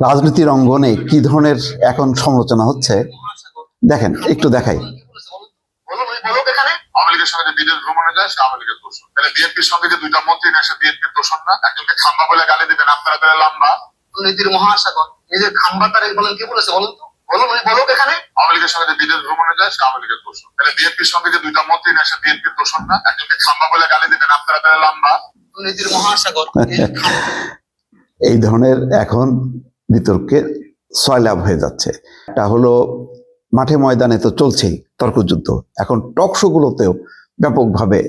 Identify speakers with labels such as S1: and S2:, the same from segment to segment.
S1: রাজনীতির অঙ্গনে কি ধরনের এখন সমালোচনা হচ্ছে দেখেন, একটু দেখাই।
S2: আওয়ামী লীগের সঙ্গে যে বিদেশ ভ্রমণে যায় সে আওয়ামী লীগের দোষর। তাহলে বিএনপির সঙ্গে যে দুইটা মন্ত্রী না সে বিএনপির দোষর না? একজনকে খাম্বা বলে গালি দিবেন আপনারা, তাহলে লাম্বা দুর্নীতির মহাসাগর নিজের খাম্বা তার বলেন, কে বলেছে বলুন তো, বলুন ওই বলুক এখানে। আওয়ামী লীগের সঙ্গে যে বিদেশ ভ্রমণে যায় সে আওয়ামী লীগের দোষর। তাহলে বিএনপির সঙ্গে যে দুইটা মন্ত্রী না সে বিএনপির দোষর না? একজনকে খাম্বা বলে গালি দিবেন আপনারা, তাহলে লাম্বা দুর্নীতির মহাসাগর।
S1: এই ধরনের এখন বিতর্কে সয়লাভ হয়ে যাচ্ছে। এটা হলো মাঠে ময়দানে তো চলছেই তর্কযুদ্ধ, এখন টক শো গুলোতেও ব্যাপকভাবে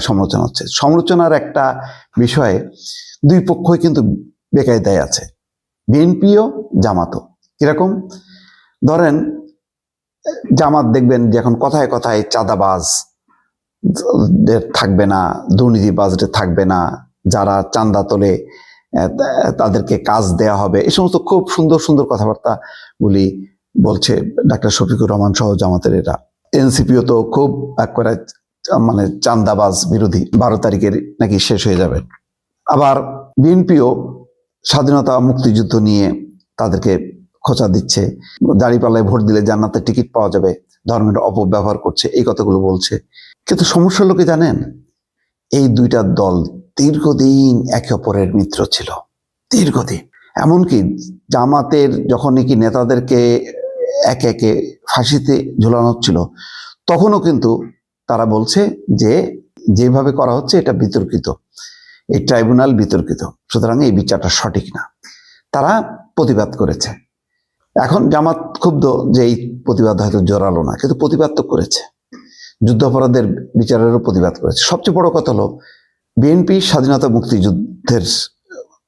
S1: সমালোচনা হচ্ছে। সমালোচনার একটা বিষয়ে দুই পক্ষই কিন্তু বেকায়দায় আছে, বিএনপিও জামাতও। কিরকম? ধরেন জামাত দেখবেন যে এখন কথায় কথায় চাঁদাবাজ থাকবে না, দুর্নীতিবাজদের থাকবে না, যারা চাঁদা তোলে তাদেরকে কাজ দেয়া হবে, এই সমস্ত খুব সুন্দর সুন্দর কথাবার্তা গুলি বলছে ডাক্তার শফিকুর রহমান সহ জামাতের এরা। এনসিপিও তো খুব একবারে মানে চাঁদাবাজ বিরোধী, 12 তারিখের নাকি শেষ হয়ে যাবে। আবার বিএনপিও স্বাধীনতা মুক্তিযুদ্ধ নিয়ে তাদেরকে খোঁচা দিচ্ছে, দাঁড়িপাল্লায় ভোট দিলে জান্নাতের টিকিট পাওয়া যাবে, ধর্মের অপব্যবহার করছে, এই কথাগুলো বলছে। কিন্তু সমস্যা লোকে জানেন, এই দুইটা দল দীর্ঘদিন একে অপরের মিত্র ছিল, দীর্ঘদিন। এমনকি জামাতের যখন নাকি নেতাদেরকে একে একে ফাঁসিতে ঝুলানো হচ্ছিল, তখনও কিন্তু তারা বলছে যে যেভাবে করা হচ্ছে এটা বিতর্কিত, এই ট্রাইব্যুনাল বিতর্কিত, সুতরাং এই বিচারটা সঠিক না। তারা প্রতিবাদ করেছে। এখন জামাত ক্ষুব্ধ যে এই প্রতিবাদ হয়তো জোরালো না, কিন্তু প্রতিবাদ তো করেছে, যুদ্ধাপরাধের বিচারেরও প্রতিবাদ করেছে। সবচেয়ে বড় কথা হলো বিএনপি স্বাধীনতা মুক্তিযুদ্ধের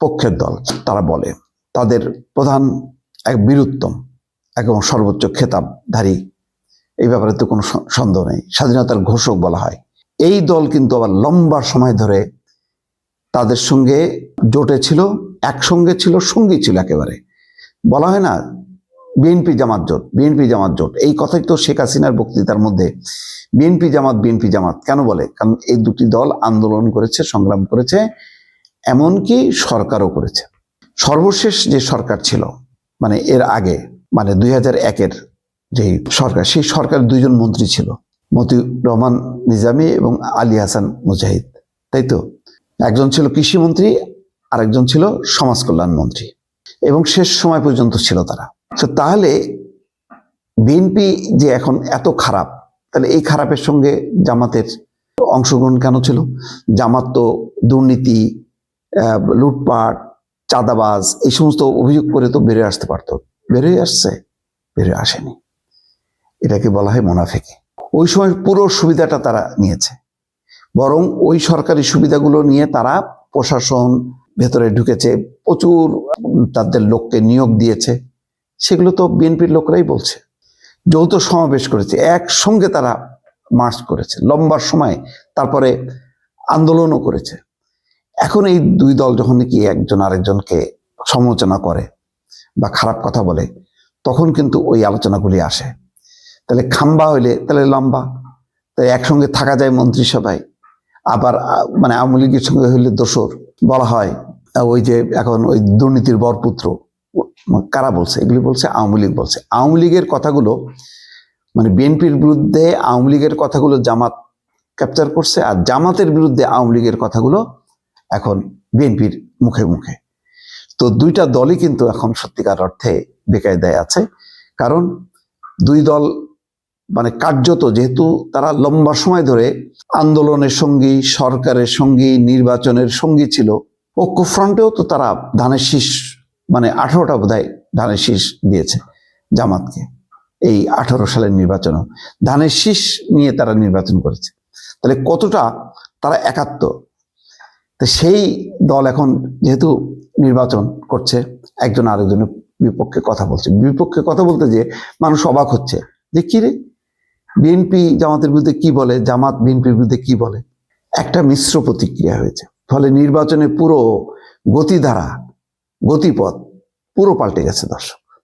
S1: পক্ষের দল, তারা বলে তাদের প্রধান এক বীরুত্তম এবং সর্বোচ্চ খেতাবধারী, এই ব্যাপারে তো কোনো সন্দেহ নেই, স্বাধীনতার ঘোষক বলা হয়। এই দল কিন্তু আবার লম্বা সময় ধরে তাদের সঙ্গে জোটে ছিল, একসঙ্গে ছিল, সঙ্গী ছিল একেবারে। বলা হয় না বিএনপি জামাত জোট, বিএনপি জামাত জোট, এই কথাই তো শেখ হাসিনার বক্তৃতার মধ্যে বিএনপি জামাত কেন বলে? কারণ এই দুটি দল আন্দোলন করেছে, সংগ্রাম করেছে, এমনকি সরকারও করেছে। সর্বশেষ যে সরকার ছিল মানে এর আগে, মানে 2001-এর যে সরকার, সেই সরকার দুইজন মন্ত্রী ছিল, মতিউর রহমান নিজামী এবং আলী হাসান মুজাহিদ, তাই তো? একজন ছিল কৃষিমন্ত্রী আর একজন ছিল সমাজ কল্যাণ মন্ত্রী, এবং শেষ সময় পর্যন্ত ছিল তারা। তাহলে বিএনপি যে এখন এত খারাপ, তাহলে এই খারাপের সঙ্গে জামাতের অংশগ্রহণ কেন ছিল? জামাত তো দুর্নীতি, লুটপাট, চাঁদাবাজ এই সমস্ত অভিযোগ করে তো বেরিয়ে আসতে পারত, বেরিয়ে আসছে? বেরিয়ে আসেনি। এটাকে বলা হয় মুনাফিকি। ওই সময় পুরো সুবিধাটা তারা নিয়েছে, বরং ওই সরকারি সুবিধাগুলো নিয়ে তারা প্রশাসন ভেতরে ঢুকেছে, প্রচুর তাদের লোককে নিয়োগ দিয়েছে। সেগুলো তো বিএনপির লোকরাই বলছে। যৌথ সমাবেশ করেছে, একসঙ্গে তারা মার্চ করেছে লম্বা সময়, তারপরে আন্দোলনও করেছে। এখন এই দুই দল যখন কি একজন আরেকজনকে সমালোচনা করে বা খারাপ কথা বলে, তখন কিন্তু ওই আলোচনাগুলি আসে। তাহলে খাম্বা হইলে তাহলে লম্বা, তাই একসঙ্গে থাকা যায় মন্ত্রিসভায়। আবার মানে আওয়ামী লীগের সঙ্গে হইলে দোসর বলা হয়। ওই যে এখন ওই দুর্নীতির বরপুত্র, কারা বলছে এগুলি? বলছে আওয়ামী লীগ বলছে। আওয়ামী লীগের কথাগুলো মানে বিএনপির বিরুদ্ধে আওয়ামী লীগের কথাগুলো জামাত ক্যাপচার করছে, আর জামাতের বিরুদ্ধে আওয়ামী লীগের কথাগুলো এখন বিএনপির মুখে মুখে। তো দুইটা দলই কিন্তু এখন সত্যিকার অর্থে বেকায়দায় আছে, কারণ দুই দল মানে কার্যত, যেহেতু তারা লম্বা সময় ধরে আন্দোলনের সঙ্গী, সরকারের সঙ্গী, নির্বাচনের সঙ্গী ছিল, ঐক্যফ্রন্টেও তো তারা ধানের শীষ মানে 18টা বোধহয় ধানের শীষ দিয়েছে জামাতকে। এই 18 সালের নির্বাচনও ধানের শীষ নিয়ে তারা নির্বাচন করেছে। তাহলে কতটা তারা একাত্ম। তো সেই দল এখন যেহেতু নির্বাচন করছে, একজন আরেকজনের বিপক্ষে কথা বলছে, বিপক্ষে কথা বলতে যে মানুষ অবাক হচ্ছে যে কি রে, বিএনপি জামাতের বিরুদ্ধে কি বলে, জামাত বিএনপির বিরুদ্ধে কি বলে। একটা মিশ্র প্রতিক্রিয়া হয়েছে, ফলে নির্বাচনের পুরো গতিধারা, গতিপথ পুরো পাল্টে গেছে দর্শক।